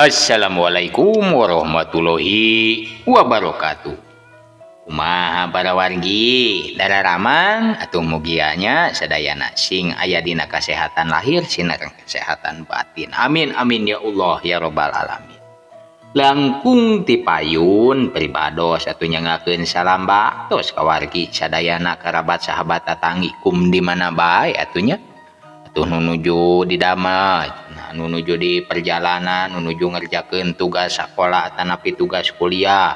Assalamualaikum warahmatullahi wabarakatuh. Kumaha para wargi dararamang atuh mugianya sadayana sing aya dina kasehatan lahir sinar kesehatan batin. Amin amin ya Allah ya rabbal alamin. Langkung ti payun pribados atuh nyangakeun salam baktos ka wargi sadayana karabat sahabat tatanggi kum di mana bae atunya. Atuh nunuju di dama, nunuju di perjalanan, nunuju ngerjakeun tugas sekolah atanapi tugas kuliah,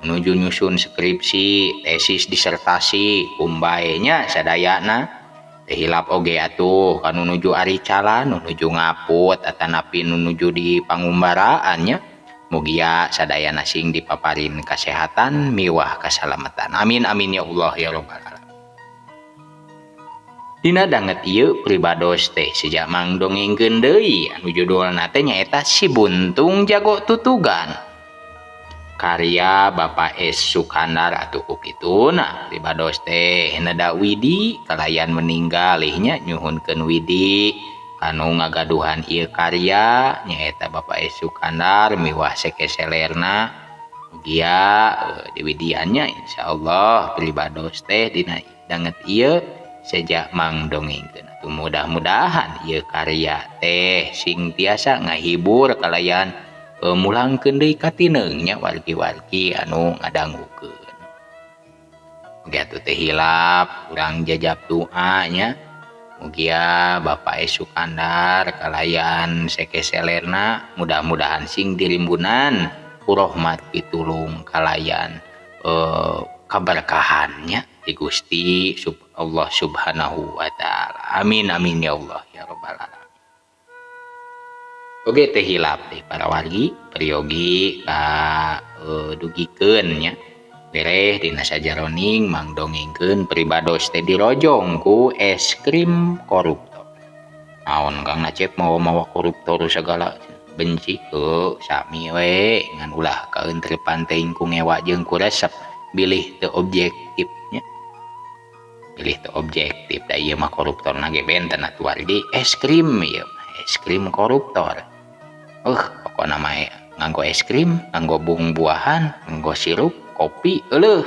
nunuju nyusun skripsi, tesis disertasi, kumbaenya sadayana teh hilap oge atuh ka nunuju ari calan, nunuju ngaput atanapi nunuju di pangumbaraannya. Mugia sadayana sing dipaparin kesehatan miwah kasalamatan. Amin amin ya Allah ya rabbal alamin. Dina danget ieu pribados teh sejak mangdongengkeun deui anu judulna teh nyaeta Si Buntung Jago Tutugan. Karya Bapak S. Sukandar atuh kupituna pribados teh nada Widi kalayan meninggal nya nyuhunkeun Widi anu ngagaduhan ieu karya nyaeta Bapak S. Sukandar miwah sekeselerna mugia di widiannya insyaallah pribados teh dina danget ieu sejak mangdongengkeun atuh mudah-mudahan ieu karya teh sing tiasa ngahibur kalayan mulangkeun deui katineung nya wargi-wargi anu ngadangukeun. Mugia atuh teh hilap urang jajab doa nya mugia Bapak S. Sukandar kalayan sekeselerna mudah-mudahan sing dirimbunan ku rahmat pitulung kalayan kaberkahannya di Gusti Allah Subhanahu wa taala. Amin amin ya Allah ya rabbal alamin. Oge teh hilap teh para wargi periogi ka dugikeun nya bereh dina sajaroning mangdongengkeun pribados teh dirojong ku es krim koruptor. Naon Kang Nacep mawa koruptor segala benci sami we ngan ulah kaentrepan teuing ku ngewa jeung ku resep bilih teu objektifnya. Pilih teu objektif da ieu mah koruptor na ge benten atuh wargi es krim ieu es krim koruptor. Pokona mah nganggo es krim, nganggo buah-buahan, nganggo sirup, kopi, euleuh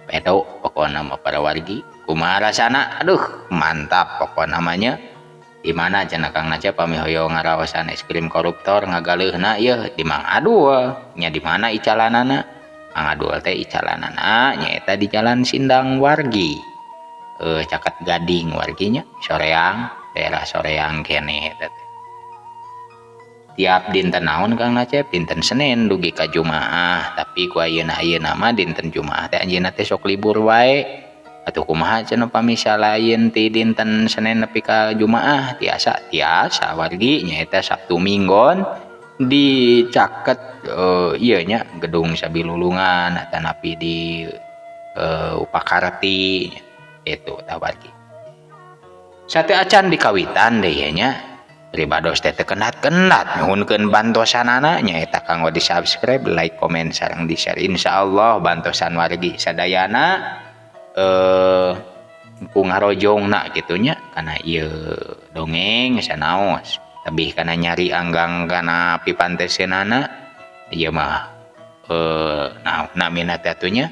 pedo pokona mah para wargi. Kumaha rasana? Aduh, mantap pokona mah nya. Di mana cenah Kang Nacep pamihoyo ngaraosan es krim koruptor ngagaleuhna ieu di Mang Adul. Nya di mana icalanana? Mang Adul teh icalanana nyaeta di Jalan Sindang Wargi. Caket Gading warginya, Soreang, daerah Soreang keneh teh. Tiap dinten naon Kang Nacep? Dinten Senin dugi ka Jumaah, tapi ku ayeuna mah dinten Jumaah teh anjeunna teh sok libur wae. Atuh kumaha cenah pamisah lain ti dinten Senin nepi ka Jumaah tiasa wargi nyaeta Sabtu Minggon di caket ieu nya gedung Sabilulungan atanapi di Upakarti itu tah wargi. Sate acan dikawitan deui nya pribados teh teu kendat-kendat nyuhunkeun bantosanana nyaeta kanggo di-subscribe, like, komen sareng di-share insyaallah bantosan wargi sadayana ku ngarojongna kitunya kana ieu dongeng sanaos lebih kana nyari anggang kana pipanteseunana ieu mah namina teh atunya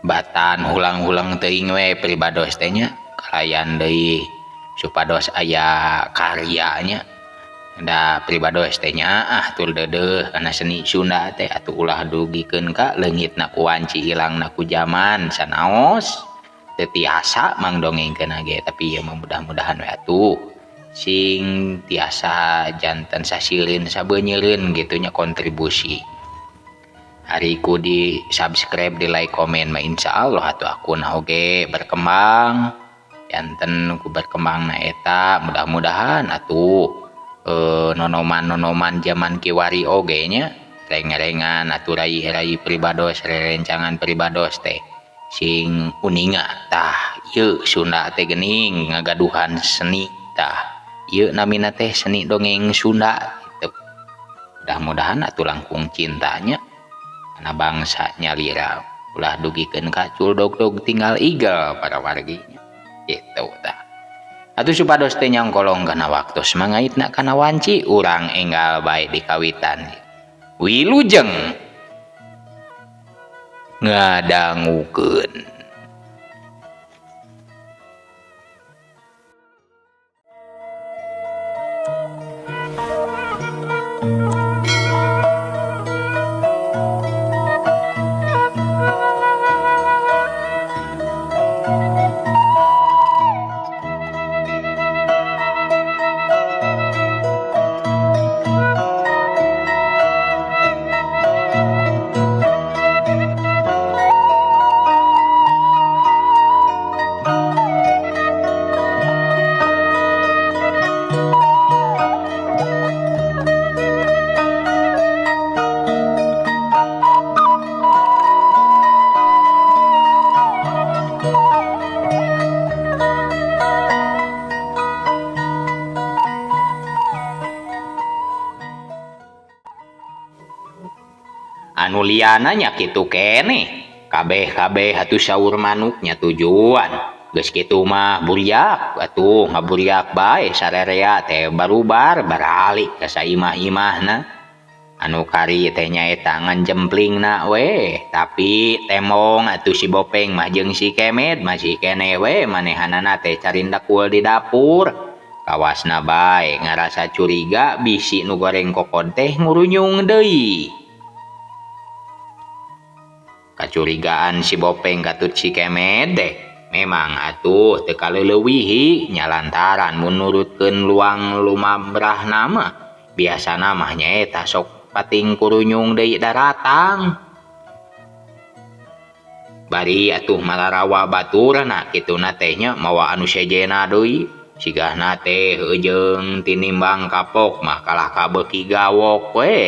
batan hulang-hulang teuing we pribados teh nya kalayan deui supados aya karyanya da pribados teh nya tul deudeuh kana seni Sunda teh atuh ulah dugikeun ka leungitna ku wanci ilangna ku zaman sanaos teu tiasa mangdongengkeun ge tapi ieu mudah-mudahan we atuh sing tiasa janten sasieureun sabeunyereun kitu nya kontribusi hari ku di subscribe di like komen mah insyaallah atuh akun oge berkembang janten ku berkembangna eta mudah-mudahan atuh nonoman zaman kiwari oge nya reng-rengan atuh rai pribados rerencangan pribados teh sing uninga tah ieu Sunda teh geuning ngagaduhan seni tah ieu namina teh seni dongeng Sunda gitu. Mudah-mudahan atuh langkung cintanya kana bangsa nyalira ulah dugikeun ka culdog-dog tinggal igel para warginya gitu tah. atuh supados teh nyangkolong kana waktos mangaitna kana wanci urang enggal bae di kawitan wilujeng ngadangukeun. Anu liana nya kitu keneh kabeh atuh saur manuknya tujuan geus kitu mah buriak atuh ngaburiak bae sarerea teh barubar baralik ka saimah-imahna anu kari teh nyaeta nganjemplingna we tapi temong atuh si Bopeng mah jeung si Kemet masih keneh we manehanana teh carindak kul di dapur kawasna bae ngarasa curiga bisi nu goreng kokon teh ngurunyung deui. Kacurigaan si Bopeng katut si Kemet deh memang atuh teu kaleulewihi nya lantaran mun nurutkeun luang lumabrah nama biasa mah nyaeta sok pating kurunyung deui daratang bari atuh malarawa baturna kituna teh nya mawa anu sejena deui sigahna teh jeung tinimbang kapok mah kalah kabeuki gawok we.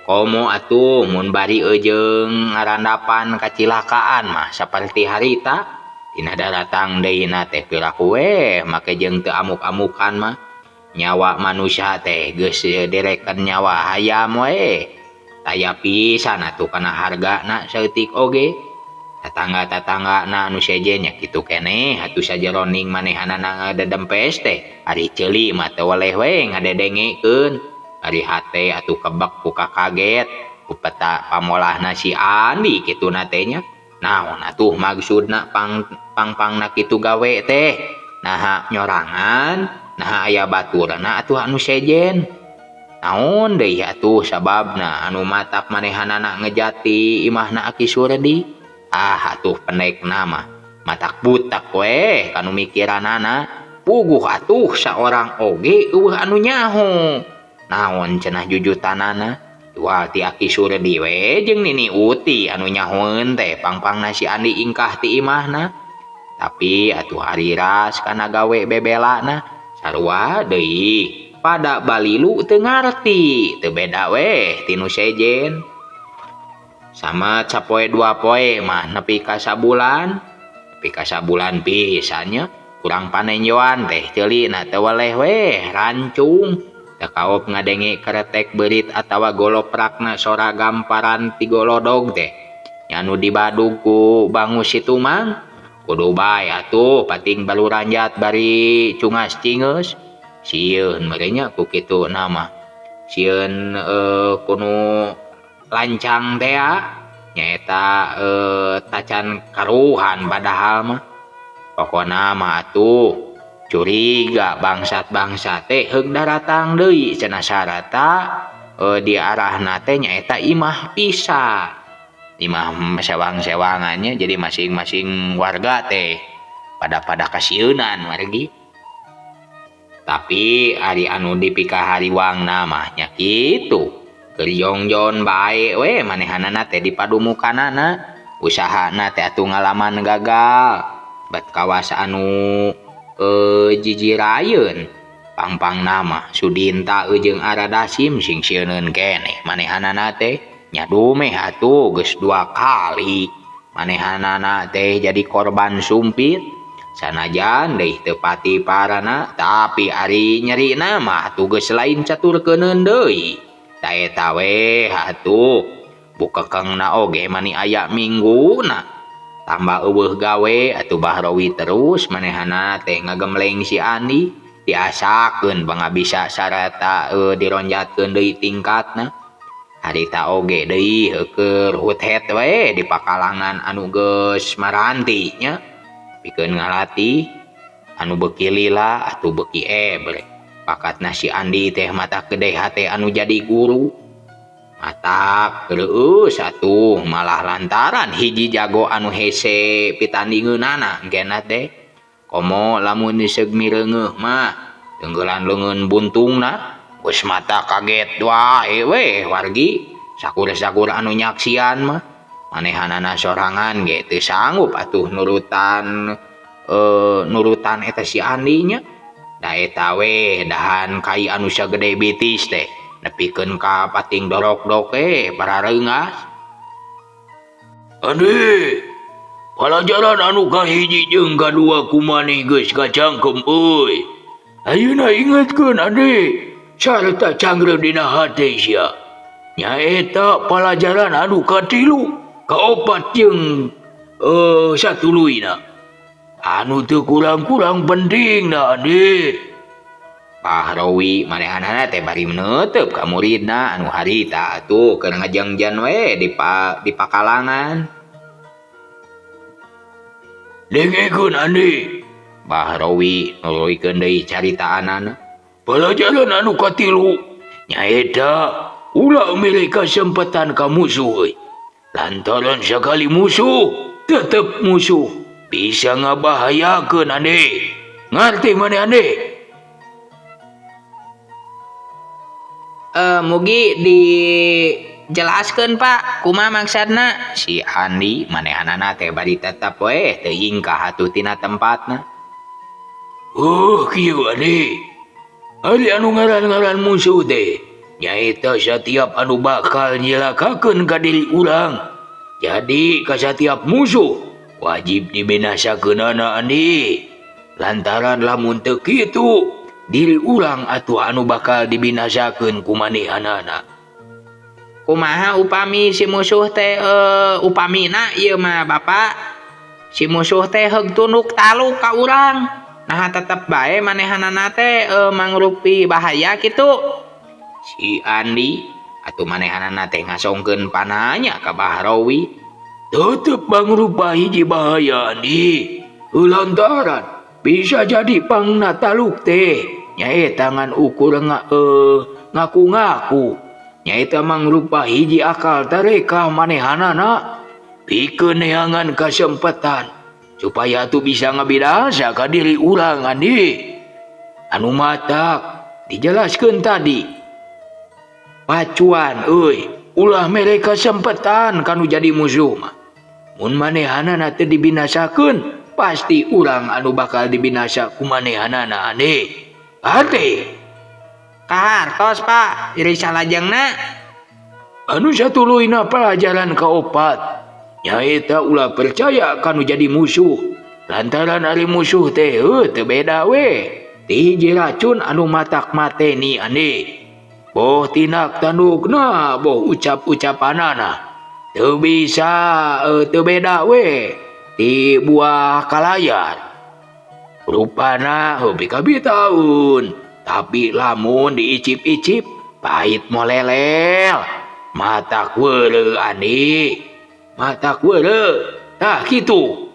Komo atuh mun bari jeung ngarandapan kacilakaan mah saperti harita tina daratang deuna teh pilaku we make jeung teu amuk-amukan mah nyawa manusia teh geus dereken nyawa hayam we taya pisan atuh kana hargana saeutik oge tatangga-tatanggana anu seje nya kitu keneh atuh sajeroning manehanana ngadedempes teh ari ceuli mah teu waleh we ngadedengekeun ari hate atuh kebek buka kaget ku peta pamolahna si Andi kitu teh nya naon atuh maksudna pang-pangna kitu gawe teh naha nyorangan naha aya baturna atuh anu sejen naon deui atuh sababna anu matak manehanana ngejati imahna Aki Surdi atuh pendekna mah matak butak we kanu mikiranana puguh atuh saorang oge eueuh anu nyaho naon cenah jujutanana wal ti Aki Surdi we jeung Nini Uti anu nyahoeun teh pangpangna si Andi ingkah ti imahna tapi atuh hariras kana gawe bebelana sarua deui pada balilu teu ngarti teu beda we tinu sejen sama capoe dua poe mah nepi ka sabulan pisannya kurang panenjoan teh ceulina teu waleh we rancung teu kaop ngadenge kretek beurit atawa goloprakna sora gamparan ti golodog teh anu di Badung ku Bangus itu mang kudu bae atuh pating baluranjat bari cungas cingeus sieun merenya ku kitu nama sieun kuno lancang teh nyaeta tacan karuhan padahal mah pokona mah atuh curiga bangsat-bangsat teh heug daratang deui cenah sarata di arahna teh nyaeta imah pisan imah sewang-sewangannya jadi masing-masing warga teh pada kasieunan margi tapi ari anu dipika hariwang namanya kitu keur jongjon bae we manehanana teh di padumukanana usahana teh atuh ngalaman gagal bat kawas anu jijirayeun pangpang nama Sudinta jeung Aradasim sing sieunun keneh manehanana teh nya dumeh atuh geus 2 kali manehanana teh jadi korban sumpit sanajan deui teu pati parana tapi ari nyerina mah atuh geus lain caturkeuneun deui ta eta we atuh bukekengna oge mani aya mingguna tambah eueuh gawe atuh bahrowi terus manehana teh ngagemleng si Andi diasakeun bangga bisa sarata dironjatkeun deui tingkatna. Harita oge deui keur hut-het we di pakalangan anu geus maranti nya pikeun ngalatih anu beuki lila atuh beuki ebre. Pakatna si Andi teh mata gede hate anu jadi guru. Mata geus atuh malah lantaran hiji jago anu hese pitandingeunana genna teh. Komo lamun diseg mireungeuh mah tenggelan leungeun buntungna. Geus mata kaget wae we wargi sakur-sakur anu nyaksian mah manehanana sorangan ge teu sanggup atuh nurutan eta si Andi nya. Da eta we dahan kai anu sagede bitis teh nepikeun ka pating dorok-dok parareungas. Andi, pelajaran anu kahiji jeung kadua kumaneh geus kacangkem euy. Ayeuna ingetkeun Andi, sarta cangreu dina hate sia. Nyaeta pelajaran anu katilu, kaopat jeung satuluyna. Anu teu kurang-kurang pentingna Andi. Pak Rowi manehanana teh bari meneuteub ka muridna anu harita atuh keur ngajangjan we di pakalangan. Dengekeun Andi, Pak Rowi nuluykeun deui caritaanana. Pelajaran anu katilu nyaeta ulah milih kasempatan ka musuh. Lantaran sakali musuh tetep musuh bisa ngabahayakeun Andi. Ngarti maneh Andi? Mugi dijelaskeun Pak, kumaha maksudna? Si Andi manehanana teh bari tetep we teu ingkah atuh tina tempatna. Kieu Andi. Ari anu ngaran-ngaran musuh teh nyaeta setiap anu bakal nyelakakeun ka diri urang. Jadi ka setiap musuh wajib dibinasakeunana Andi. Lantaran lamun teu kitu diri urang atuh anu bakal dibinasakeun ku manehanana. Kumaha upami si musuh teh upamina ieu mah Bapak si musuh teh heug tunduk taluk ka urang, nah tetep bae manehanana teh mangrupi bahaya kitu. Si Andi atuh manehanana teh ngasongkeun pananya ka Bahrowi. Tetep mangrupa hiji bahaya Andi. Lantaran bisa jadi pangna taluk teh nyaeta ngan ukur ngaku-ngaku. Nyaeta mangrupa hiji akal tareka manehanana pikeun neangan kasempatan supaya atuh bisa ngabidasa ka diri urang Andi. Anu matak dijelaskeun tadi. Pacuan euy, ulah mere kasempatan kanu jadi musuh mah. Mun manehanana teu dibinasakeun pasti urang anu bakal dibinasa ku manehanana Andi. Hati. Kahartos Pak, iri salajengna. Anu satuluyna pelajaran kaopat nyaeta ulah percaya kanu jadi musuh. Lantaran ari musuh teh teu beda we ti hiji racun anu matak mateni Andi. Boh tinak tandukna, boh ucap-ucapanana teu bisa teu beda we ti buah kalayan. Rupana hobi kabitaun, tapi lamun diicip-icip pahit molelel. Matak weureu Andi, matak weureu. Tah kitu.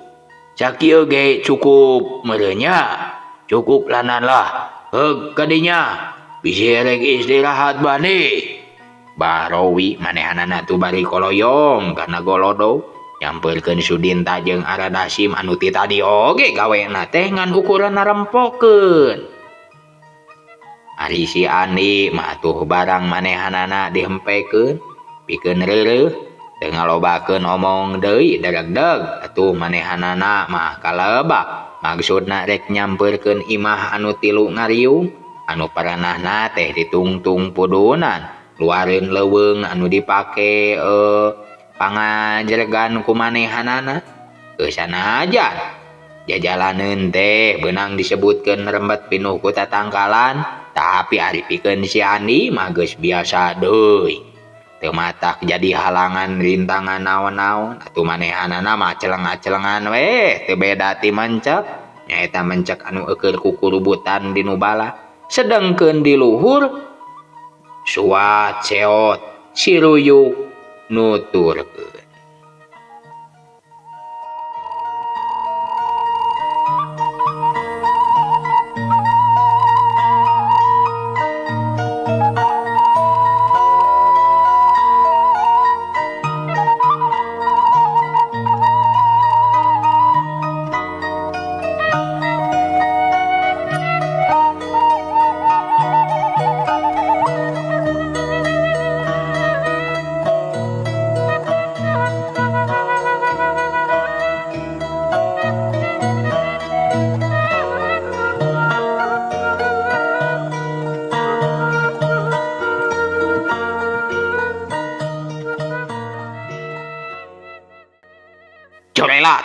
Sakieu ge cukup merenya, cukup lanan lah. Heug kadinya, bisi rek istirahat bani. Bahrowi manehanana tu bari koloyong karena golodo. Nyamperkeun Sudinta jeung Aradasim anu ti tadi oge gawena teh ngan ukuran narempokeun. Ari si Andi mah tuh barang manehanana dihempekeun pikeun reureuh teu ngalobakeun omong deui degdeg atuh manehanana mah kalebak. Maksudna rek nyamperkeun imah anu tilu ngariung anu paranahna teh ditungtung pudunan luareun leuweung anu dipake pangajergan ku manehanana. Sanajan jajalaneun teh beunang disebutkeun rembet pinuh ku tatangkalan, tapi ari pikeun si Andi mah geus biasa deui. Teu matak jadi halangan rintangan naon-naon atuh manehanana mah celeng-celengan we teu beda ti mencek nyaeta mencek anu eukeur kukurubutan di nu bala sedengkeun di luhur suat seot siruyuk nuturkeun.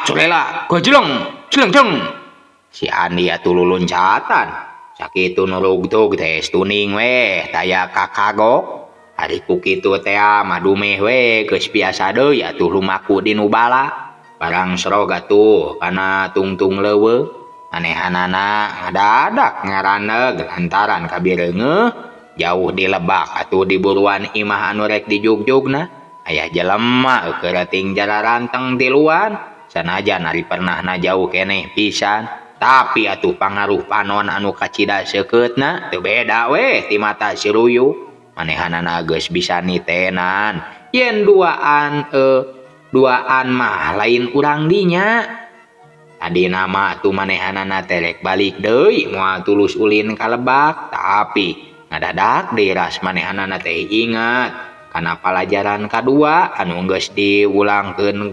Curela, gojleng, jeleng. Si Andi atuh luluncatan. Sakitu nurugtug teh tuning we, taya kakagok. Ari ku kitu teh madumeh we geus biasa deui atuh lumaku di nu bala. Barang serog atuh kana tungtung leuweung. Manehanana ngadadak ngaraneg lantaran kabireungeuh jauh di Lebak atuh di buruan imah anu rek di jugjugna. Aya jelema keur ting jalaranteng tiluan. Sanajan ari pernahna jauh keneh pisan tapi atuh pangaruh panon anu kacida seukeutna teu beda we ti mata siruyu manehanana geus bisa nitenan yen duaan mah lain urang dinya tadi nama atuh manehanana terek balik deui moal tulus ulin ka Lebak tapi ngadadak diras manehanana teh ingat kana pelajaran kadua anu geus diulangkeun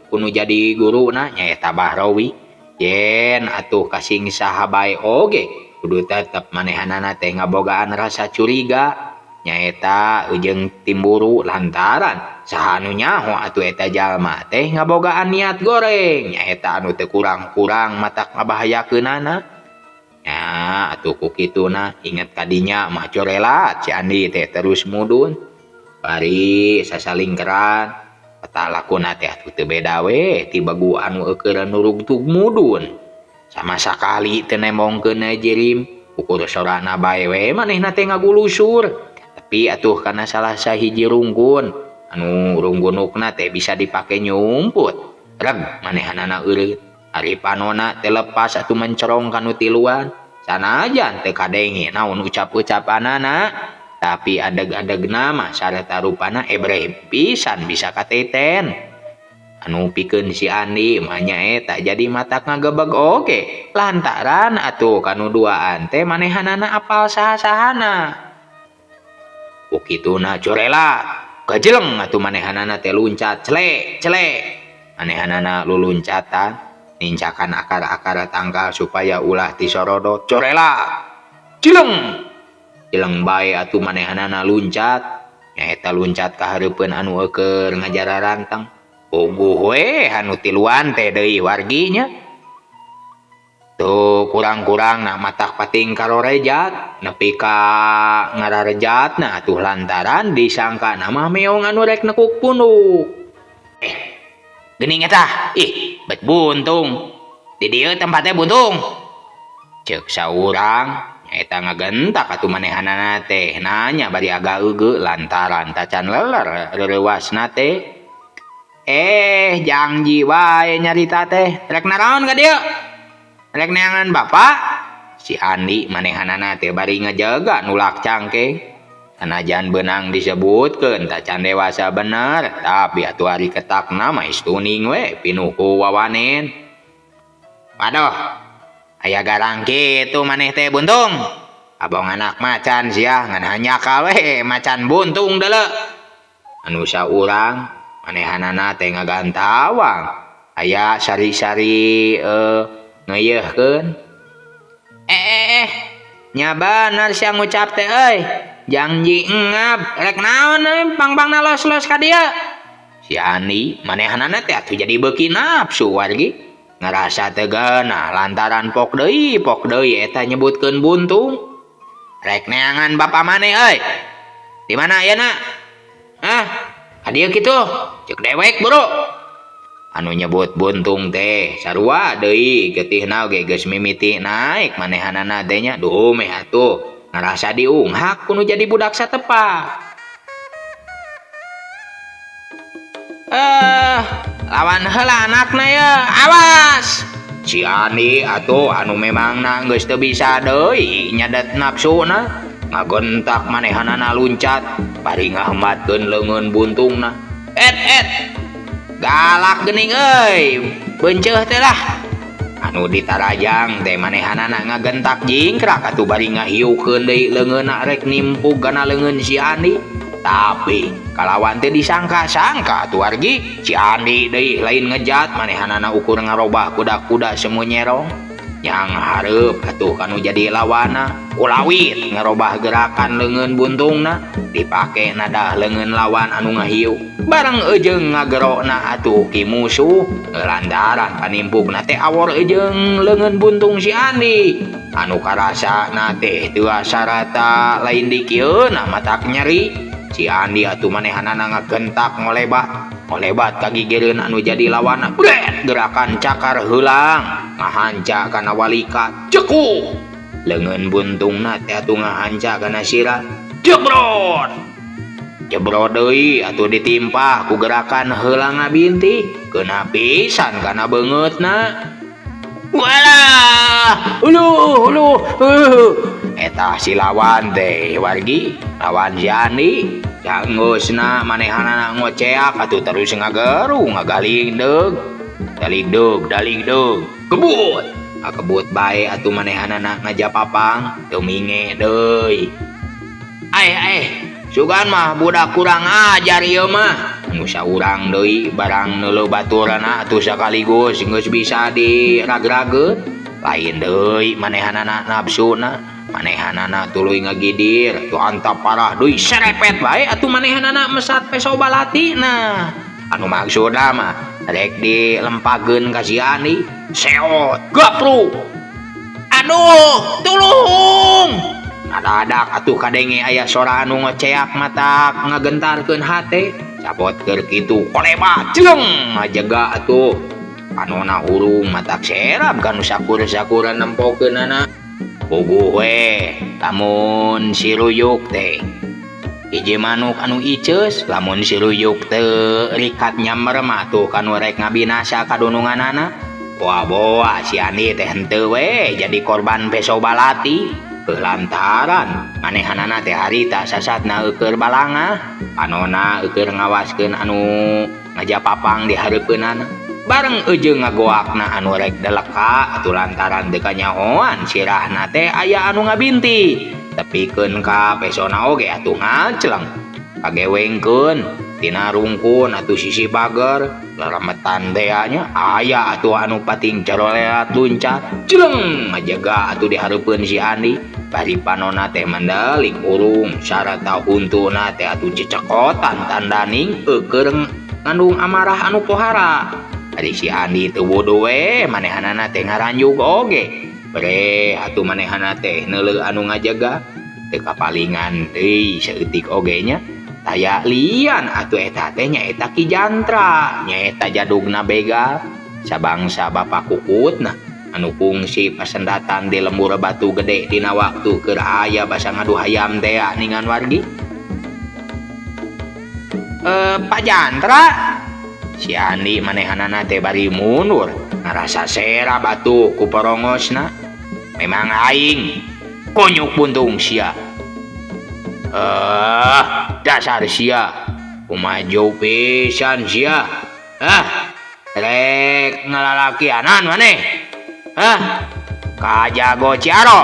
kuno jadi guruna nyaeta Bahrawi yen atuh kasing saha bae oge kudu tetep manehanana teh ngabogaan rasa curiga nyaeta ujung timburu lantaran saha anu nyaho atuh eta jalma teh ngabogaan niat goreng nyaeta anu teu kurang-kurang matak ngabahayakeunana nya atuh ku kituna inget kadinya mah corelat si Andi teh terus mudun bari sasalingkeran peta lakuna teh atuh teu beda we ti bagu anu eukeureuh nurugtug mudun sama sakali teu nemongkeun jirim ukur sorana bae we manehna teh ngagulusur tapi atuh kana salah sahiji runggun anu runggunukna teh bisa dipake nyumput reg manehanana eureut ari panonna teh lepas atuh mencerong kanu tiluan sanajan teu kadenge naon ucap-ucapanana tapi adeg-adegna mah sareta rupana ebreh pisan bisa kateten anu pikeun si Andi mah nyaeta jadi matak ngagebeg oge lantaran atuh kanu duaan teh manehanana apal saha-sahana ukituna corela gajeleng atuh manehanana teh luncat celek manehanana luluncatan nincakan akar-akar tangkal supaya ulah tisorodot corela Jeleng bae atuh manehanana luncat nyaeta luncat ka hareupeun anu eukeur ngajararanteng puguh we anu tiluan teh deui warginya tuh kurang-kurang na matak pating karorejat nepi ka ngararejatna atuh lantaran disangka mah meong anu rek nekuk punduk geuning eta bet buntung di dieu tempatnya buntung ceuk saurang eta ngagentak atuh manehanana teh nanya bari agak eugeuk lantaran tacan leler reureusna teh janji wae nyarita teh rek naraon ka dieu rek neangan bapak si Andi manehanana teh bari ngajaga nulak cangkeng sanajan beunang disebutkeun tacan dewasa bener tapi atuh ari ketakna mah istuning we pinuh ku wawanen waduh aya garang kitu maneh teh buntung abong anak macan sia ngan hanya kawe macan buntung deuleu anu saurang manehanana teh ngagantawang aya sari-sari ngeuyeahkeun nya bener sia ngucap teh euy janji engap rek naon pang-pangna los-los ka dieu si Andi manehanana teh atuh jadi beuki nafsu wargi ngerasa tegana lantaran pok deui eta nyebutkeun buntung rek neangan bapa maneh euy di mana ayeuna ka dieu kitu ceuk dewek buru anu nyebut buntung teh sarua deui getihna oge geus mimiti naik manehanana teh nya duh meh atuh ngarasa diunghak kudu jadi budak satepa. Lawan heula anakna ya, awas. Si Andi atuh anu memangna geus teu bisa deui nyadet nafsuna, ngagentak manehanana luncat bari ngahembatkeun leungeun buntungna. Galak geuning euy, beunceuf teh lah. Anu ditarajang teh manehanana ngagentak jingkrak atuh bari ngahiukeun deui leungeunna rek nimpug kana leungeun si Andi. Tapi kalawan teh disangka-sangka atuh wargi si Andi deui lain ngejat manehanana ukur ngarobah kuda-kuda semu nyerong. Yang hareup atuh kanu jadi lawana kulawit ngarobah gerakan leungeun buntungna dipake nadah leungeun lawan anu ngahiu bareng ejeung ngagerona atuh ki musuh lantaran panimpugna teh awor ejeung leungeun buntung si Andi anu karasana teh teu asarata lain dikieuna matak nyeri. Si Andi atuh manehanana ngagentak ngolebat kagigireun anu jadi lawana bret gerakan cakar heulang ngahanca kana walikat ceku leungeun buntungna teh atuh ngahanca kana sirah jebrot deui atuh ditimpa ku gerakan heulang ngabinti keuna pisan kana beungeutna. Walah uluh eta si lawan teh wargi lawan si Andi janggeusna manehanana ngoceak atuh terus ngageru ngagalingdeug daligdeug kebut bae atuh manehanana ngajapapang teu minge deui. Sugan mah budak kurang ajar ieu mah anu saurang deui barang neuleuh baturna atuh sakaligus geus bisa dirag-rageun lain deui manehanana nafsuna manehanana tuluy ngagidir tu antap parah deui serepet bae atuh manehanana mesat peso balati nah anu maksudna mah rek dilempageun ka si Andi seot gapru aduh tulung ngadadak atuh kadenge aya sora anu ngoceak matak ngagentarkeun hate capot keur kitu kolebat jeung ngajaga atuh panona hurung matak serab kanu sakur-sakuran nempokeunana puguh we lamun si ruyuk teh hiji manuk anu iceus lamun si ruyuk teu rikat nyammer mah tuh kanu rek ngabinasa kadununganana boa si Andi teh henteu we jadi korban peso balati lantaran manehanana teh harita sasatna eukeur balangah panona eukeur ngawaskeun anu ngajapapang di hareupeunana bareng ejeung ngagoakna anu rek deleka atuh lantaran teu kanyahoan sirahna teh aya anu ngabinti tepikeun ka pesona oge atuh ngacleng kagewengkeun tina rungkun atuh sisi pager laremetan teh nya aya atuh anu pating caroleat luncat jeleng ngajaga atuh di hareupeun si Andi bari panona teh mandalik urung sarata huntuna teh atuh cecekotan tandaning eukeur ngandung amarah anu pohara ari si Andi teu wudu we manehanana teh ngaranjug oge bre atuh manehanana teh neuleuh anu ngajaga teu kapalingan deui saeutik oge nya taya lian atuh eta teh nyaeta Ki Jantra nyaeta jadugna begal sabangsa bapak kukutna anu kungsi pasendatan di lembur batu gede dina waktu keur aya basa ngadu hayam teh ningan wargi. Pak Jantra si Andi manehanana teh bari mundur ngarasa sera batu ku porongosna memang aing konyuk buntung sia dasar sia kumaju pisan sia rek ngalalakianan maneh kajago ciaro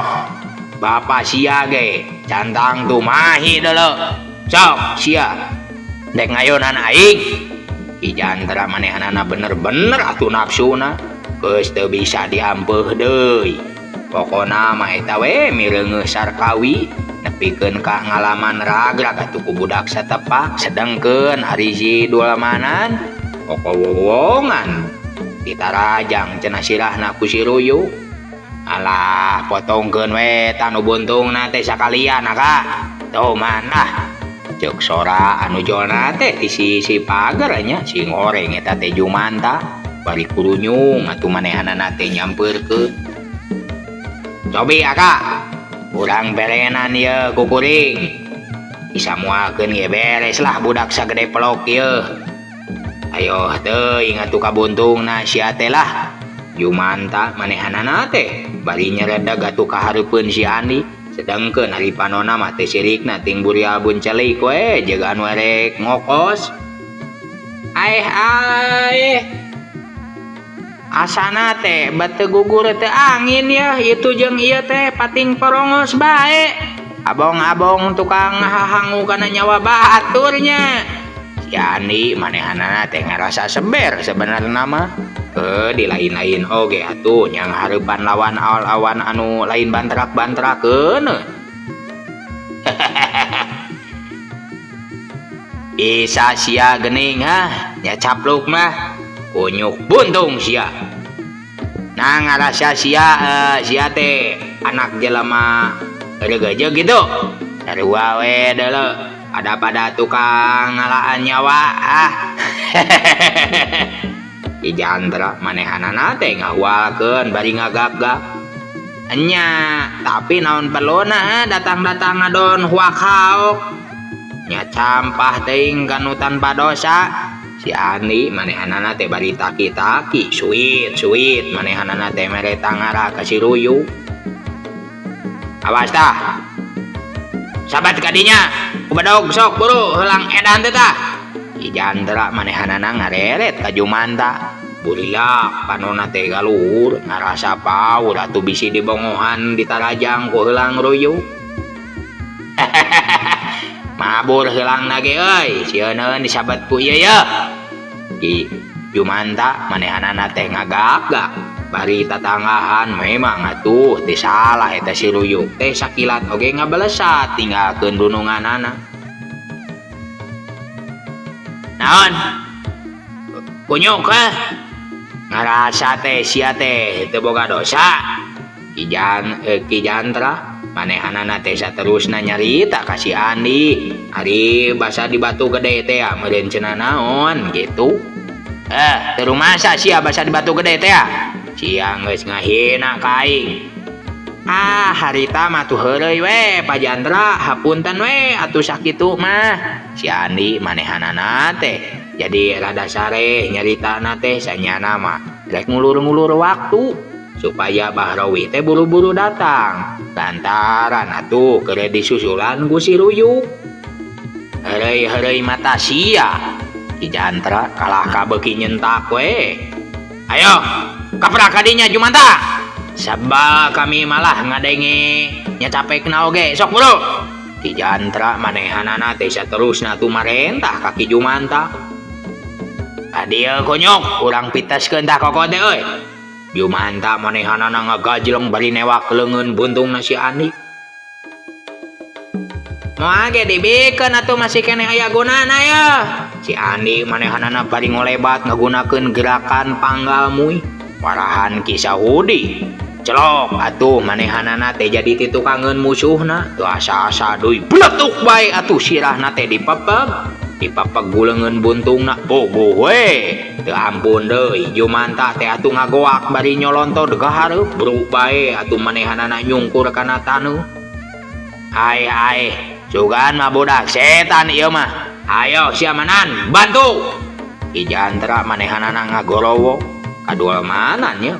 bapak sia ge cantang tumahi deuleu sok sia dek ngayonan aing Ki Jantra manehanana bener-bener atuh nafsuna geus teu bisa diampeuh deui pokona mah eta we mireungeuh sarkawi nepikeun ka ngalaman ragrag atuh ku budak satepak sedengkeun ari si dulamanan kokowowongan ditarajang cenah sirahna ku si ruyuk alah potongkeun we tanu buntungna teh sakalian ka tuh manah ceuk sora anu jolna teh ti si pager nya sing oreng eta teh Jumanta bari kurunyung atuh manehanana teh nyamperkeun. Cobi aka urang berenan ieu kukuring isamuakeun ge beres lah budak sagede pelok ieu. Ayo teuing atuh kabuntungna sia teh lah. Jumanta manehanana teh bari nyeredeg atuh ka hareupeun si Andi. Sedengkeun hari panona mah teh sirikna ting buri albun celik we jeung anu erek ngokos. Aeh asana teh batu gugur teh angin ya itu jeung ieu teh pating porongos bae. Abong-abong tukang hahangu kana nyawa baturnya. Si Andi manehanana teh ngarasa seber sebenarna mah. Di lain-lain oge atuh nyang hareupan lawan awan anu lain bantrak-bantrakeun. Isa sia geuning nya capluk mah kunyuk buntung sia. Nah ngarasa sia teh anak jelema regeje gitu. Sarua we deuleu ada pada tukang ngalaan nyawa Ki Jantra manehanana teh ngahwalkeun bari ngagap-gap. Nya tapi naon perluna datang-datang ngadon huak haok. Nya campah teuing kanu tanpa dosa. Si Andi manehanana teh bari taki-taki suit manehanana teh mere tangara ka si Ruyu. Awas tah. Sabat kadinya kubadog sok buru heulang edan teh tah. Ki Jantra manehanana ngareret ka Jumanta. Burilak panonna teh galuhur ngarasa paur atuh bisi dibongohan ditarajang ku heulang Ruyu. Mabur heulangna ge euy sieun disabat ku ieu ye. Ki Jumanta manehanana teh ngagap-gap bari tatanggahan memang atuh teh salah eta si Ruyu teh sakilat oge ngabalesat tinggalkeun dununganana. Naon? Kunyuk ngarasa teh sia teh teu boga dosa. Ki Jantra manehanana teh saterusna nyarita ka si Andi. Ari basa di Batu Gede teh meureun cenah naon gitu. Teu rumasa sia basa di Batu Gede teh sia geus ngahina ka aing. Harita mah tuh heureuy we Pak Jantra hapunten we atuh sakitu mah. Si Andi manehanana teh jadi rada sare nyaritana teh sanyana mah rek ngulur-ngulur waktu supaya Bahrawi teh buru-buru datang lantaran atuh keur disusulan ku si Ruyu. Heureuy mata sia Ki Jantra kalah kabeuki nyentak we. Ayo kaprak kadinya Jumanta. Sabal kami malah ngadenge nya capekna oge sok buru. Ki Jantra manehanana teh saterusna tumarentah ka Ki Jumanta. Adieu kunyuk urang piteskeun tah koko teh euy. Jumanta manehanana ngagajleng bari newak leungeun buntungna si Andi. Moal ge dibikeun atuh masih keneh aya gunana ya. Si Andi manehanana bari ngolebat ngagunakeun gerakan panggal muih. Warahan Ki Sahudi celok atuh manehanana teh jadi ti tukangeun musuhna. Teu asa-asa deui bletuk bae atuh sirahna teh dipepeg guleungeun buntungna bogoh we. Teu ampun deui Jumanta teh atuh ngagoak bari nyolontor ka hareup bruk bae atuh manehanana nyungkur kana taneuh. Ai sugan mah budak setan ieu mah. Ayo sia manan bantu. Ki Jantra manehanana ngagorowo kadual manan nya.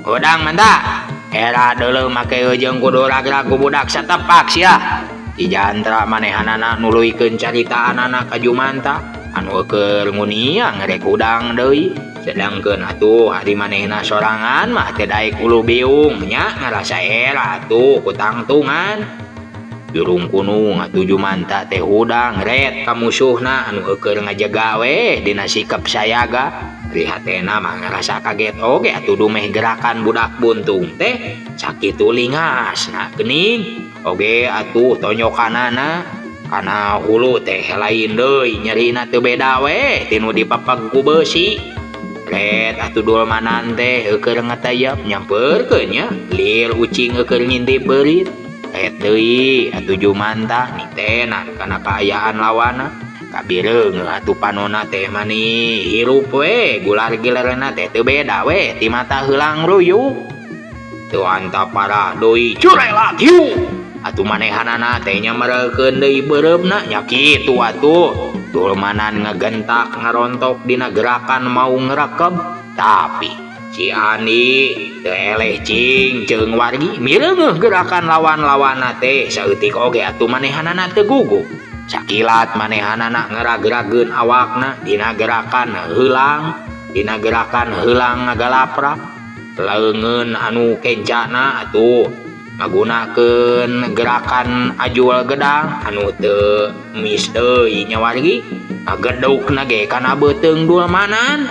Udang manta era deuleu make ejeung kudu ragrag ku budak satepak sia. Ki Jantra manehanana nuluykeun caritaanana ka Jumanta anu keur nguniang rek udang deui. Sedangkeun atuh hari manehna sorangan mah teu daek ulu biung nya ngarasa era atuh ku tangtungan. Jurung kunung atuh Jumanta teh hudang ret ka musuhna anu keur ngajaga we dina sikep sayaga. Rihatena mah ngarasa kaget oge atuh dumeh gerakan budak buntung teh sakitu lingasna geuning. Oge atuh tonyokanana kana hulu teh lain deui nyerina teu beda we tinu dipepeg ku beusi. Ret atuh dulmanan teh keur ngatayap nyamperkeun nya lir ucing keur ngintip beurit. Ret deui atuh Jumanta nitenan kana kaayaan lawana. Kabireung atuh panonna teh mani hirup we gular-gilarna teh teu beda we ti mata heulang ruyuk teu anta parah deui curela tiu atuh manehanana teh nya mereukeun deui beureupna nya kitu atuh dulmanan ngagentak ngarontok dina gerakan mau ngrekeb tapi si Andi teu eleh cing jeung wargi mireungeuh gerakan lawan-lawanna teh saeutik oge atuh manehanana teu gugup sakilat manehanana ngerag-rageun awakna dina gerakan heulang ngagalaprak leungeun anu kencana atuh ngagunakeun gerakan ajul gedang anu teu mis deui nya wargi ngagedukna ge kana beuteung dulmanan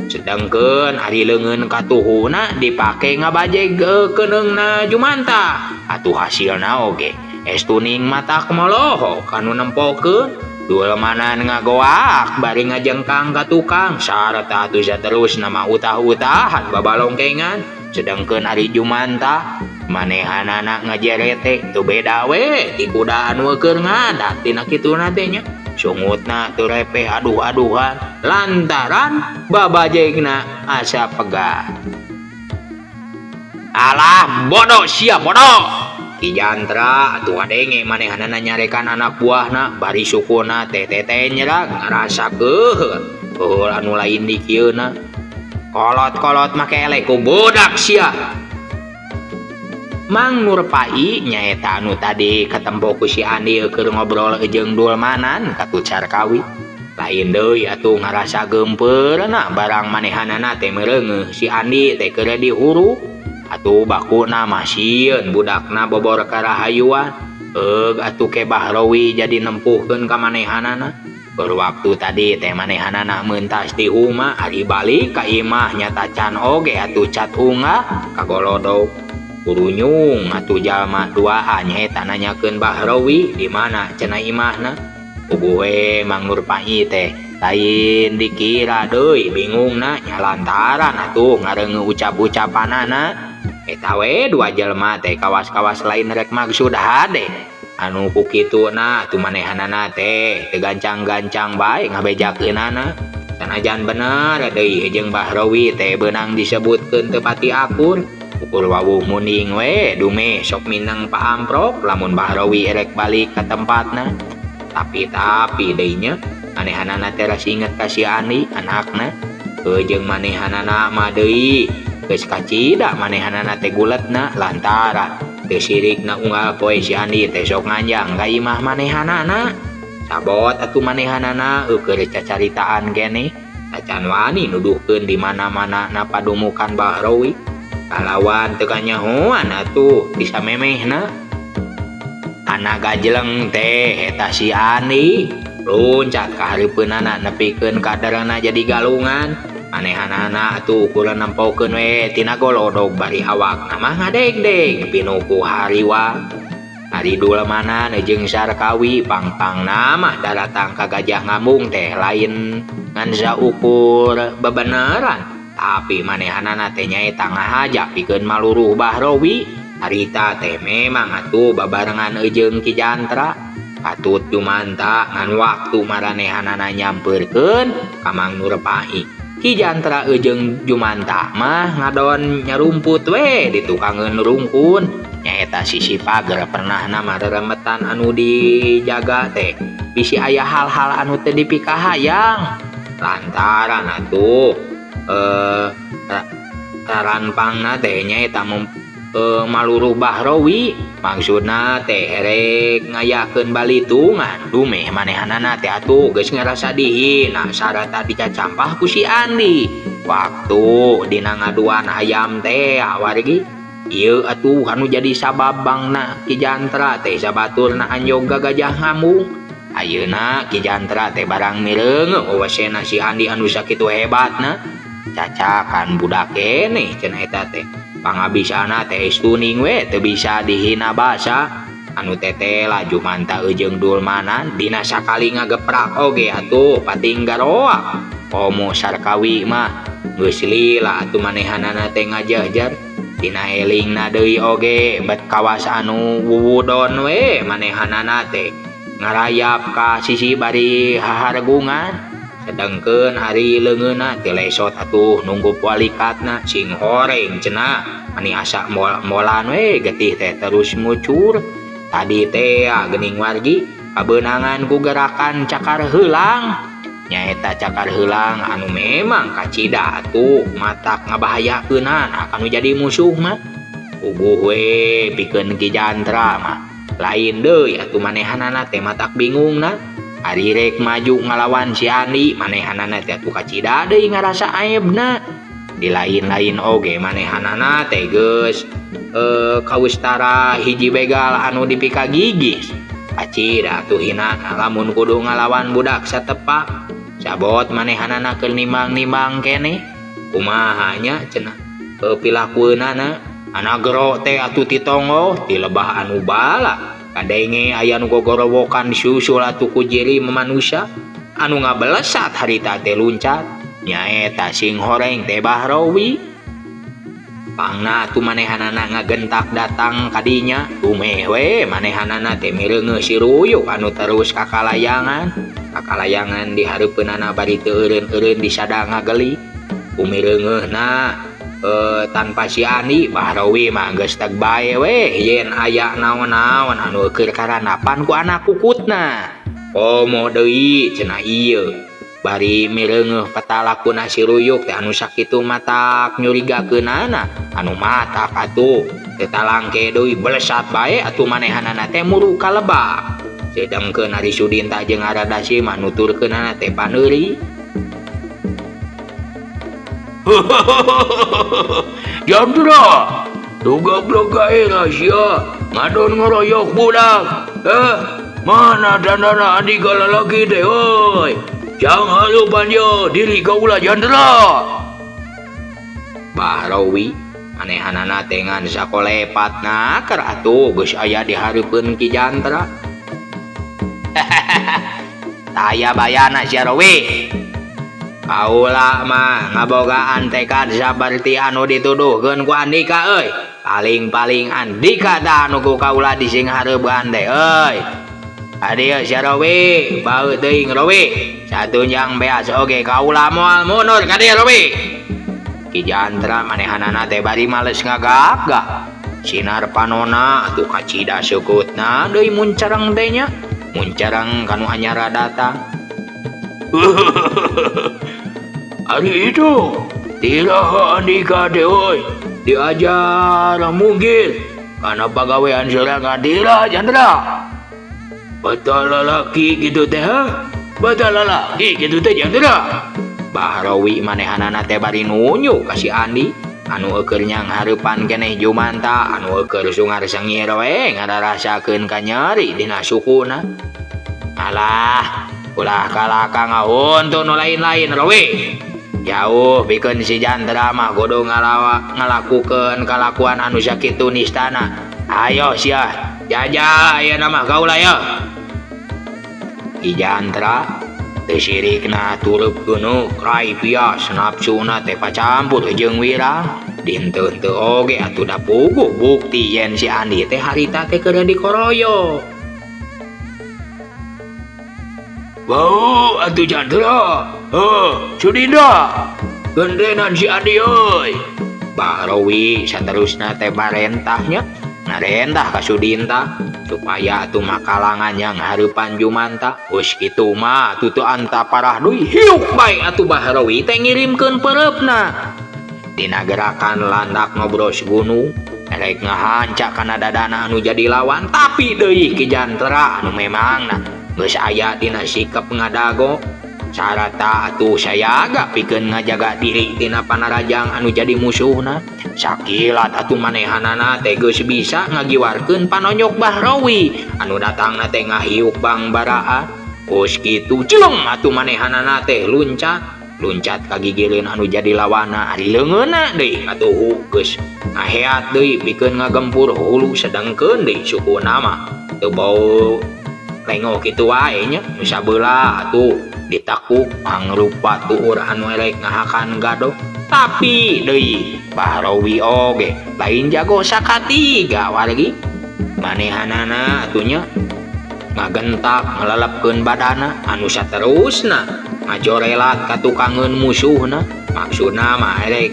sedengkeun ari leungeun katuhuna dipake ngabajeg keneungna Jumanta atuh hasilna oge estuning matak moloho kanu nempokeun dulmanan ngagoak bari ngajengkang ka tukang sarta atuh saterusna mah utah-utahan babalongkengan sedengkeun ari Jumanta manehanana ngajerete teu beda we ti kuda anu keur ngadat tina kituna teh nya sungutna teu repeh aduh-aduhan lantaran babajegna asa pegat alah bodoh sia bodoh Ki Jantra atuh ngadenge manehanana nyarekan anak buahna bari sukuna teh nyerang ngarasakeun heul anu lain di kieuna kolot-kolot make eleh ku budak sia Mang Nurpai nyaeta anu tadi ketempo ku si Andi keur ngobrol jeung dulmanan katucar kawi lain deui atuh ngarasa gempeurna barang manehanana teh mereungeuh si Andi teh keur dihuru atuh bakuna mah sieun budakna bobor karahayuan atuh ke Bahrowi jadi nempuhkeun ka manehanana berwaktu tadi teh manehanana meuntas di umah ari balik ka imah nyata can oge atuh cat unggah kagolodog kurunyung atuh jalma duaan nyaeta nanyakeun Bahrowi di mana cenah imahna puguh we Mang Nurpai teh lain dikira deui bingungna nya lantaran atuh ngareungeuh ucap-ucapanana eta we dua jelema teh kawas-kawas lain rek maksud hade anu ku kituna atuh manehanana teh teu gancang-gancang bae ngabejakeunana sanajan bener deui jeung Bahrowi teh beunang disebutkeun teu pati akur ukur wawuh muning we dume sok mineng paamprok lamun Bahrowi rek balik ka tempatna tapi deui nya manehanana teh ras inget ka si Andi anakna jeung manehanana mah deui geus kacida manehanana teh guletna lantaran teu sirikna unggal poe si Andi teh sok nganjang ka imah manehanana sabot atuh manehanana keur cacaritaan keneh acan wani nuduhkeun di mana-mana na padumukan Bahrowi kalawan teu kanyahoan atuh disamemehna anak gajleng teh eta si Andi loncat ka hareupeunana nepikeun kaderna jadi galungan manehanana atuh ukur nempokeun we tina golodog bari awakna mah ngadegdeg pinuku hariwa ari dulmanan jeung Sarkawi pangpangna mah daratang ka Gajah Ngambung teh lain ngan saukur bebeneran tapi manehanana teh nyaeta ngahaja pikeun maluruh Bahrowi harita teh memang atuh babarengan jeung Ki Jantra patut Jumanta ngan waktu maranehanana nyampeurkeun ka Mang Nurpai Ki Jantra jeung Jumanta mah ngadon nyarumput we di tukangeun rungkun nyaeta sisi pager pernah nama reremetan anu dijaga teh bisi aya hal-hal anu teu dipikahayang lantaran atuh raranpangna teh nyaeta maluruh Bahrowi maksudna teh rek ngayakeun balitungan dumeh manehanana teh atuh geus ngarasa dihina sarata dicacampah ku si Andi waktu dina ngaduan ayam teh wargi ieu atuh anu jadi sababangna Ki Jantra teh sabaturna anjoga Gajah Ngambung ayeuna Ki Jantra teh barang mireungeuh wesena si Andi anu sakitu hebatna cacakan budak keneh cenah eta teh pangabisana teh stuning we teu bisa dihina basa anu tete lah Jumanta jeung dulmanan dina sakali ngageprak oge atuh pating garoak komo Sarkawi mah geus lila atuh manehanana teh ngajahjar dina elingna deui oge bet kawas anu wuwudon we manehanana teh ngarayap ka sisi bari hahargungan sedangkeun hari leungeunna teu lesot atuh nunggu pualikatna sing horeng cenah mani asa molan we getih teh terus ngucur tadi teh geuning wargi kabeunangan ku gerakan cakar heulang nyaeta cakar heulang anu memang kacida atuh matak ngabahayakeunna anu jadi musuh mah uguh we pikeun Ki Jantra mah lain deui atuh manehanana teh matak bingungna ari rek maju ngalawan si Andi manehanana teh atuh kacida deui ngarasa aebna di lain-lain oge manehanana teh geus kaustara hiji begal anu dipika gigis kacida atuh hina lamun kudu ngalawan budak satepak sabot manehanana keur nimbang-nimbang keneh kumaha nya cenah pilakueunana anak gero teh atuh titongo ti lebah anu bala kadenge aya nu gogorowokan disusul atuh ku jiri manusia anu ngabelesat harita teh luncat nyaeta sing horeng teh Bahrowi pangna atuh manehanana ngagentak datang kadinya tumeh we manehanana teh mireungeuh si Ruyuk anu terus kakalayangan di hareupeunana bari teu eureun-eureun disada ngageli kumireungeunna tanpa si Andi Bahrowi mah geus teg bae we yen aya naon-naon anu keur karanapan ku anak kukutna komo deui cenah ieu bari mireungeuh patalakuna si Ruyuk teh anu sakitu matak nyurigakeunana anu matak atuh teu talangke deui belesat bae atuh manehanana teh muru ka lebah sedangkeun Ari Sudinta jeung Aradasi mah nuturkeunana teh paneuri Jandra dugablok gairah sia ngadon ngoroyok budak mana dandana Andika lalaki teh euy jang halupan yo diri kaula Jandra Bahrowi manehanana teh ngan sakolepatna keur atuh geus aya di hareupeun Ki Jantra taya bayana sia Rowi kaula mah ngabogaan tekad saperti anu dituduhkeun ku Andika euy paling Andika tah anu ku kaula dising hareubean teh euy adieu sia Rowi baeu teuing Rowi satunjang beas oge kaula moal mundur ka dieu Rowi Ki Jantra manehanana teh bari males ngagak-gak sinar panona atuh kacida seukutna deui muncereng teh nya muncereng kanu anyara datang hari itu tiraha Andika teh euy diajar munggil kana pagawean serangan tira Jandra betul lalaki gitu teh betul lalaki gitu teh Jandra Bahrowi manehanana teh bari nunyu ka si Andi anu eukeur nyang hareupan keneh Jumanta anu eukeur sungar sengir we ngararasakeun ka nyeri dina sukuna alah ulah kalaka ngaun tuh nu lain-lain Rowi jauh pikeun si Jantra mah kudu ngalakukeun kalakuan anu sakitu nistana ayo sia jaja ayeuna mah kaula ya Ki Jantra teu sirikna tureup geuneuh rai pias napsuna teh pacampur jeung wirang dinten teu oge atuh da puguh bukti yen si Andi teh harita teh keur dikoroyo bau atuh Jandra Sudinda gendenan si Andi euy Bahrowi saterusna teh barentahnya ngarentah ka Sudinta supaya atuh makalangan yang hareupan Jumanta geus kitu mah tutu anta parah deui hiuk bae atuh Bahrowi teh ngirimkeun pereupna dina gerakan landak ngobros gunung rek ngahancak kana dadana anu jadi lawan tapi deui Ki Jantra anu memangna geus aya dina sikap ngadago sarata atuh sayaga pikeun ngajaga diri tina panarajang anu jadi musuhna sakilat atuh manehanana teh geus bisa ngagiwarkeun panonyok Bahrowi anu datangna teh ngahiuk bang baraan geus kitu jeung atuh manehanana teh luncat ka gigireun anu jadi lawanna ari leungeunna deui atuh geus ngaheat deui pikeun ngagempur hulu sedengkeun deui sukuna mah teu bau lengok kitu wae nya nu sabeula atuh ditakuk mangrupa tuur anu elek ngahakan gadog tapi deui Bahrowi oge lain jago sakatiga wargi manehanana atunya ngagentak ngelelepkeun badana anu saterusna ngajorelat ka tukangeun musuhna maksudna mah rek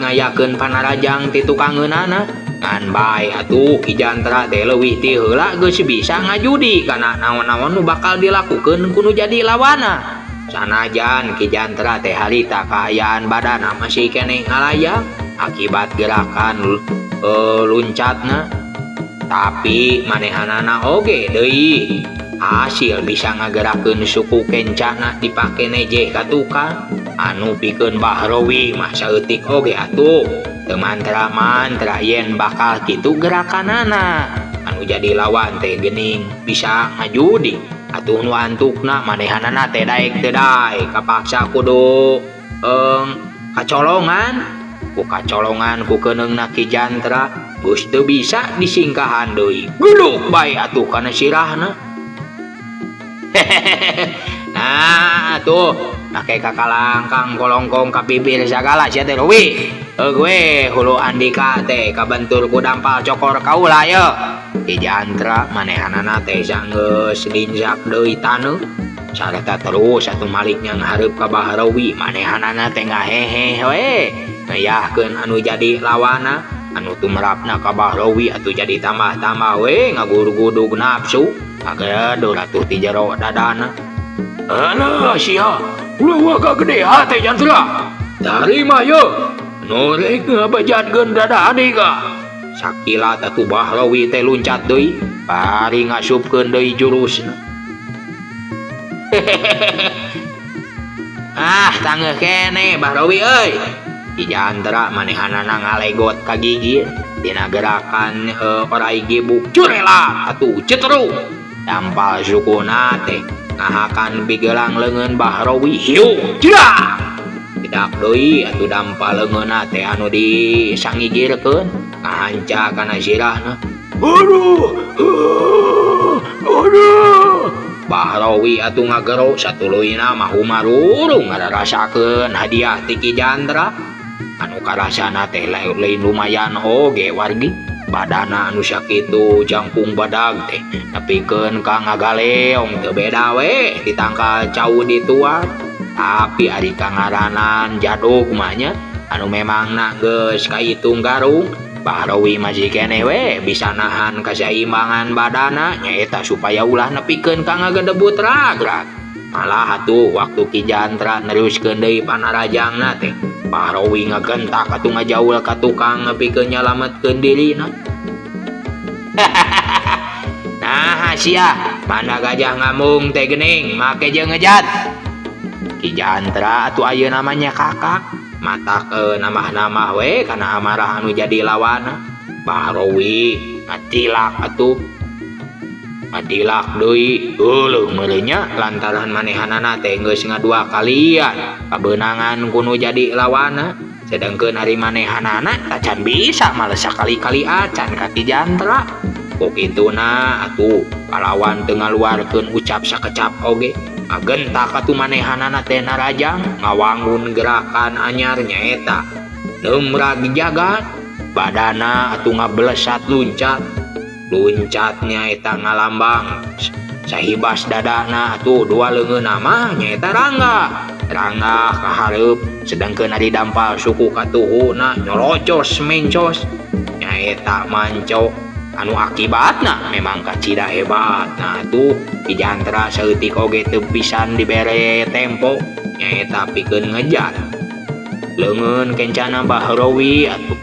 ngayakeun panarajang ti tukangeunana ngan bae atuh Ki Jantra teh leuwih ti heula geus bisa ngajudi kana naon-naon nu bakal dilakukeun ku nu jadi lawana. Sanajan Ki Jantra teh harita kaayaan badana masih keneh ngalayang akibat gerakan luncatna, tapi manehanana oge deui hasil bisa ngagerakeun suku kencana dipake neje ka tukang anu pikeun Bahrowi mah saeutik oge atuh teu mantra-mantra yen bakal kitu gerakanana anu jadi lawan teh geuning bisa ngajudi atuh nu antukna manehanana teh daek teu daek kapaksa kudu kacolongan ku keneungna Ki Jantra geus teu bisa disingkahan deui guluk bae atuh kana sirahna. Nah tuh make kakalangkang kolongkong ka bibir sagala sia teh Rowi gue hulu Andika teh kabentur ku dampal cokor kaula ye Ki Jantra manehanana teh geus linjak deui taneuh sareta terus atuh maliknya ngahareup ka Bahrowi manehanana teh ngahehe we ngayahkeun anu jadi lawana anu tumrapna ka Bahrowi atuh jadi tambah-tambah we ngagurugudug nafsu ngagedur atuh ti jero dadana. Alah sia ulah waga gede hate Jantra tarima ye nu rek ngabajadkeun dadane ka sakilat atuh Bahrowi teh luncat deui bari ngasupkeun deui jurusna. Tangeuh keneh Bahrowi euy Ki Jantra manehanana ngalegot ka gigi dina gerakan orai gebuk curelat atuh cetru dampal sukuna teh ngahakan bigelang leungeun Bahrowi hiu jedak tidak deui atuh dampal leungeunna teh anu disangigirkeun ngahanca kana sirahna. Aduh Bahrowi atuh ngagero satuluyna mah humarurung ngararasakeun hadiah ti Ki Jantra anu karasana teh lain lumayan oge wargi badana anu sakitu jangkung badag teh nepikeun ka ngagaleong teu beda we ditangkal cau dituan tapi ari kangaranan jadug mah nya anu memangna geus kaitung garung Bahrowi masih keneh we bisa nahan kaseimbangan badana nyaeta supaya ulah nepikeun ka ngagedebut ragrag malah atuh waktu Ki Jantra neruskeun deui panarajangna teh Bahrowi ngagentak atuh ngajaul ka tukang nepikeun nyalametkeun dirina. Nah sia mana gajah ngamung teh geuning make jeung ngejat Ki Jantra atuh ayeuna namanya kakak matak namah-namah we kana amarah anu jadi lawana. Bahrowi ngatilak atuh ngatilak deui heuleuh meuleunya lantaran manehanana teh geus ngadua kalian kabeunangan kuno jadi lawana sedangkeun ari manehanana tacan bisa malah sakali-kali acan ka Ki Jantra ku kituna atuh kalawan teu ngaluarkeun ucap sakecap oge ngagentak atuh manehanana teh narajang ngawangun gerakan anyar nyaeta neumrag jagat badana atuh ngablesat luncatnya eta ngalambang sahibas dadana atuh dua leungeunna mah nyaeta rangga kahareup sedangkeun ari dampal suku katuhuna nyolocos mencos nyaeta manco anu akibatna memang kacida hebat. Nah tuh Ki Jantra saeutik oge teu pisan dibere tempo nyaeta pikeun ngejat leungeun kencana Bahrowi atuh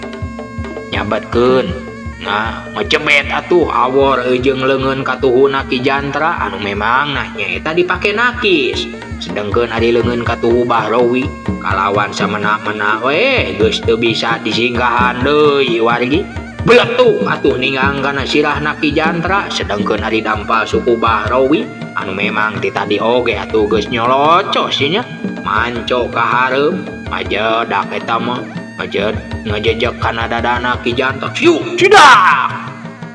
nyabetkeun nah ngecebet atuh awor jeung leungeun katuhuna Ki Jantra anu memang nah nyaeta dipake nakis sedangkeun ari leungeun katuhu Bahrowi kalawan samena-mena we geus teu bisa disinggahan deui wargi beletuk atuh ninggang kana sirahna Ki Jantra sedangkeun ari dampal suku Bahrowi anu memang ti tadi oge atuh geus nyolocos nya manco kahareup majedak eta mah ngejejek kana dadana Ki Jantra yuk cidak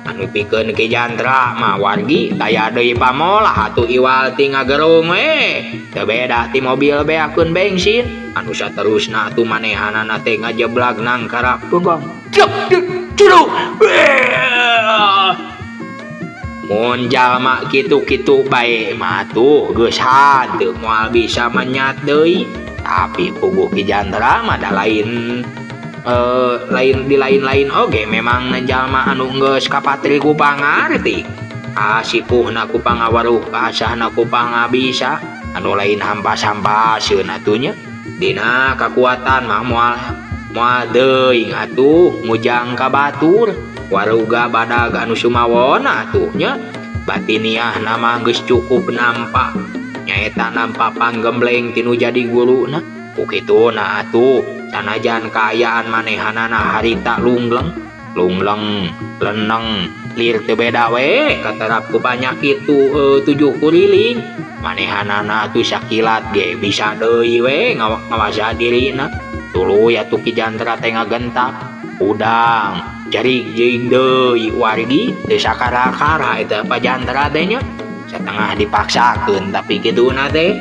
anu pikeun Ki Jantra mah wargi daya deui pamolah atuh iwal ti ngagerung we teu beda ti mobil beakeun bensin anu saterusna atuh manehanana teh ngajeblag nang karak tunggang ceduk mun jalma kitu-kitu bae mah tuh geus hanteu moal bisa menyat deui. Tapi puguh Ki Jantra mah da lain lain di lain-lain oge memang jalma anu geus kapatri ku pangarti. Asipuhna ku pangawaruh kasahna ku pangabisa anu lain hampas-hampaseun atunya. Dina kakuatan mah moal deui atuh ngujang ka batur waruga badag anu sumawona atuhnya. Batiniah nama geus cukup nampak nyaeta nampak panggembleng tinu jadi guruna. Kukituna atuh sanajan kaayaan manehanana harita lungleng leneng lir teu beda we katerap ku panyakit tu 7 kuriling. Manehanana atuh sakilat ge bisa deui we ngawasa dirina. Tuluy atuh Ki Jantra teh ngagentak udang jarig-jarig deui wargi teu sakara-kara eta Pa Jantra teh nya. Satengah dipaksakeun tapi kituna teh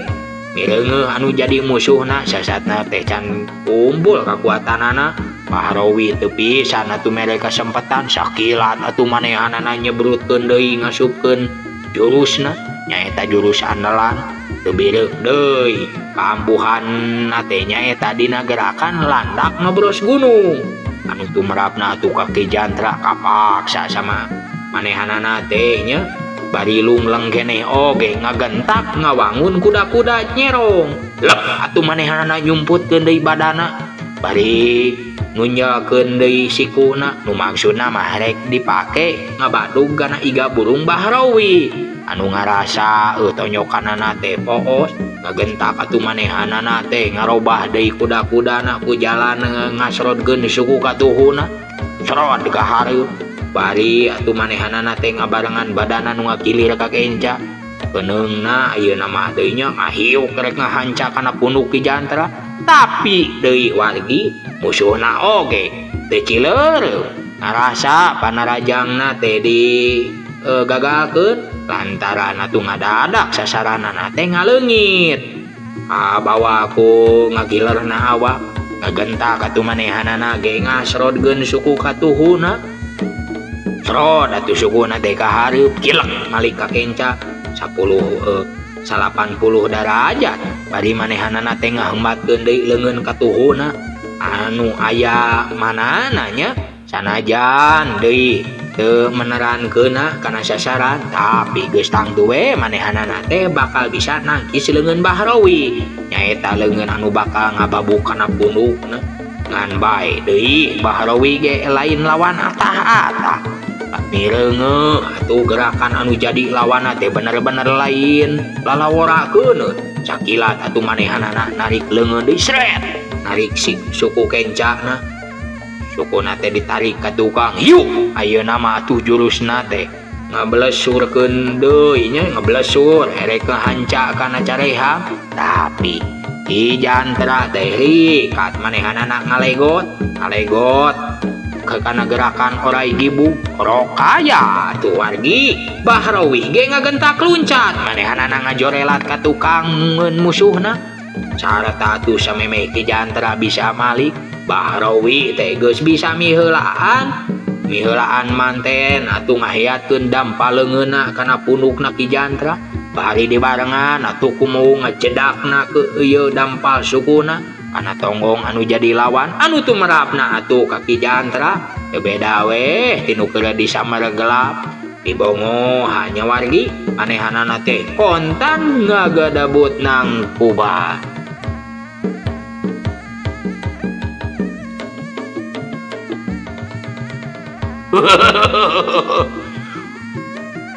mireungeuh anu jadi musuhna sasatna teh can kumpul kakuatanana. Baharawi teu pisan atuh mere kasempetan sakilat atuh manehanana nyebrutkeun deui ngasupkeun jurusna nyaeta jurus andalan. Teu bireuk deui kaampuhanna teh nyaeta dina gerakan landak ngebros gunung anu tumrapna atuh ka Ki Jantra kapaksa sama manehanana teh nya. Bari lungleng keneh oge ngagentak ngawangun kuda-kuda nyerong. Lep atuh manehanana nyumputkeun deui badana bari nunjalkeun deui sikuna nu maksudna mah rek dipake ngabadug kana iga burung Bahrawi anu ngarasa tonyokanana teh poos. Ngagentak atuh manehanana teh ngarobah deui kuda-kudana ku jalan ngasrodkeun suku katuhuna srod ka hareup. Bari atuh manehanana teh ngabarengan badana nu ngakilir ka kenca. Keneungna ayeuna mah deui nya ngahiuk rek ngahanca kana punduk Ki Jantra. Tapi deui wargi musuhna oge teu cileureum ngarasa panarajangna teh di gagalkeun lantaran atuh ngadadak sasaranana teh ngaleungit. Bawa ku ngagilerna awak ngagentak atuh manehanana ge ngasrodkeun suku katuhuna. Srod atuh sukuna teh ka hareup kilek malik ka kenca 80 derajat. Bari manehanana teh ngahembatkeun deui leungeun katuhuna anu aya manana nya. Sanajan deui teu menerankeunna kana sasaran tapi geus tangtu we manehanana teh bakal bisa nangkis leungeun Bahrawi nyaeta leungeun anu bakal ngababuk kana pundukna. Ngan bae deui Bahrawi ge lain lawan atah-atah. Mireungeuh atuh gerakan anu jadi lawanna teh bener-bener lain lalaworakeun. Sakilat atuh manehanana narik leungeun deui sret narik si suku kencana. Sukuna teh ditarik ka tukang hiu. Ayeuna mah atuh jurusna teh ngablesurkeun deui nya ngablesur erek ngahanca kana careham. Tapi Ki Jantra teh rikat manehanana ngalegot ke kana gerakan orai gibu rokaya tuh wargi. Bahrawi ge ngagentak luncat manehanana ngajorelat ka tukang musuhna. Sarta atuh samemeh Ki Jantra bisa malik. Bahrawi teh geus bisa miheulaan manten atuh ngahiatkeun dampa leungeunna kana pundukna Ki Jantra. Bari dibarengan atuh kumu ngecedakna ke ieu dampal sukuna kana tonggong anu jadi lawan anu tumrapna atuh ka Ki Jantra. Teu beda we tinu keur disameregelap dibongo hanya wargi manehanana teh kontan ngagadabut nang kuba.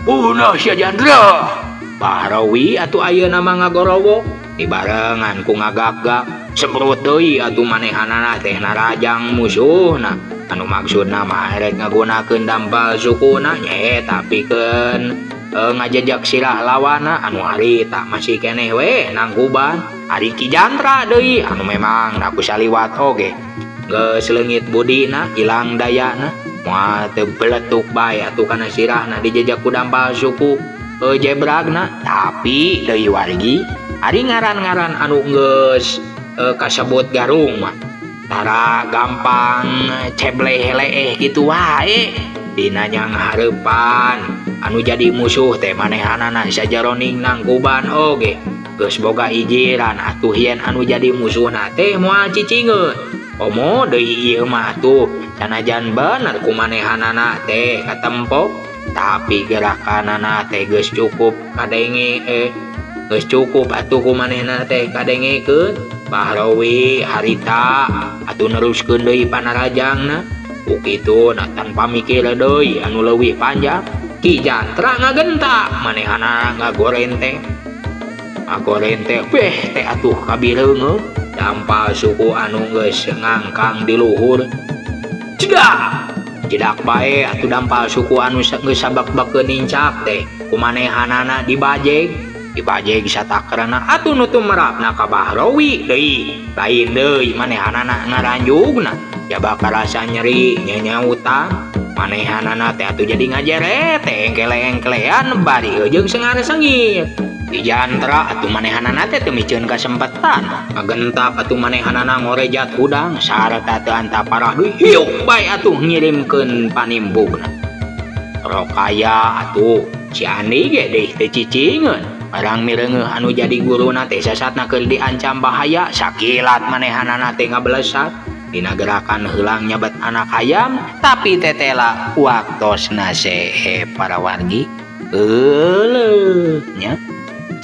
Punah sia Jantra. Bahrawi atuh ayeuna mah ngagorowo dibarengan ku ngagak-gak semprot deui atuh manehanana teh narajang musuhna anu maksudna mah rek ngagunakeun dampal sukuna nyaeta pikeun ngajejak sirah lawana anu harita masih keneh we nangkuban. Ari Ki Jantra deui anu memang naku saliwat oge geus leungit budina ilang dayana moal teu beletuk bae atuh kana sirahna dijejak ku dampal suku jebragna. Tapi deui wargi ari ngaran-ngaran anu geus kasebut garung mah tara gampang cebleh-leeh gitu wae dina nyang hareupan anu jadi musuh teh manehanana sajaroning nangkuban oge geus boga ijiran atuh yen anu jadi musuhna teh moal cicingeun komo deui ieu mah tuh sanajan bener kumanehanana teh katempo tapi gerakanana teh geus cukup kadenge geus cukup atuh kumanehna teh kadengekeun Bahrawi harita atuh neruskeun deui panarajangna ukitu tanpa mikir deui anu leuwih panjang Ki Jantra ngagentak manehana ngagorenteng beh teh atuh kabireungeun dampal suku anu geus ngangkang di luhur cedak bae atuh dampal suku anu geus sabak-bakeun nincak teh kumanehanana dibajeg satakrana atuh nutu merapna ka Bahrawi deui lain deui manehanana ngaranjugna ya bakal rasa nyeri nyanyautan manehanana teh atuh jadi ngajeret teh engkele-engkelean bari jeung sengar-sengir Ki Jantra atuh manehanana teh teu micieun kasempetan ngagentak atuh manehanana ngorejat hudang sarta teu anta parah deui hiuk bae atuh ngirimkeun panimbugna Rokaya atuh si Andi ge deui teu cicingeun barang mireungeuh anu jadi guruna teh sasatna keur diancam bahaya sakilat manehanana teh ngablesat dina gerakan heulang nyabet anak hayam tapi tetela waktosna sehe para wargi euleuh nya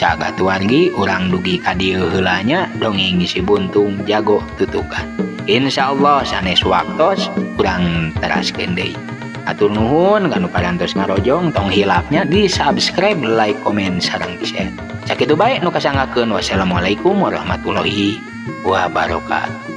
cagat wargi urang dugi ka dieu heula nya dongeng si Buntung jago tutukan insyaallah sanes waktos urang teraskeun deui atur nuhun kanu parantos ngarojong tong hilapnya di subscribe, like, komen, sareng di share sakitu bae nu kasangakeun wassalamualaikum warahmatullahi wabarakatuh.